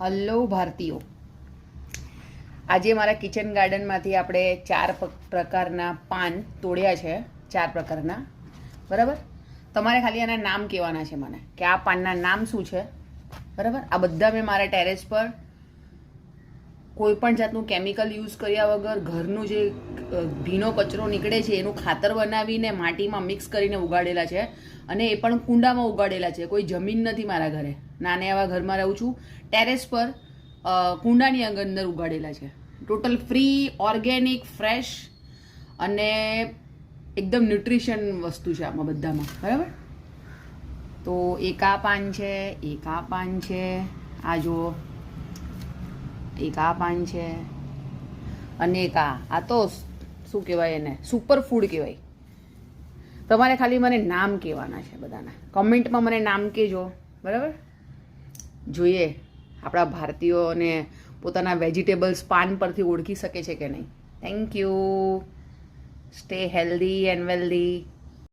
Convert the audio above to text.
Hello ભારતીયો, આજે મારા કિચન ગાર્ડનમાંથી આપણે 4 પ્રકારના પાન તોડ્યા છે. 4 પ્રકારના, બરાબર. તમારે ખાલી આના નામ કહેવાના છે મને, કે આ પાનના નામ શું છે, બરાબર. આ બધા મેં મારા ટેરેસ પર કોઈ પણ જાતનું કેમિકલ યુઝ કર્યા વગર ઘરનું જે ભીનો કચરો નીકળે છે એનું ખાતર બનાવીને માટીમાં મિક્સ કરીને ઉગાડેલા છે, અને એ પણ કુંડામાં ઉગાડેલા છે. કોઈ જમીન નથી મારા ઘરે, નાને એવા ઘરમાં રહું છું. ટેરેસ પર કુંડાની અંદર ઉગાડેલા છે. ટોટલ ફ્રી, ઓર્ગેનિક, ફ્રેશ અને એકદમ ન્યુટ્રિશન વસ્તુ છે આમાં બધામાં, બરાબર. તો એક આ પાન છે, એક આ પાન છે, આ જુઓ, એક આ પાન છે, અને એક આ તો શું કહેવાય એને, સુપર ફૂડ કહેવાય. તમારે ખાલી મને નામ કહેવાના છે બધાના. કમેન્ટમાં મને નામ કહેજો, બરાબર. જોઈએ આપણા ભારતીયોને પોતાના વેજીટેબલ્સ પાન પરથી ઓળખી શકે છે કે નહીં. Thank you. Stay healthy and wealthy.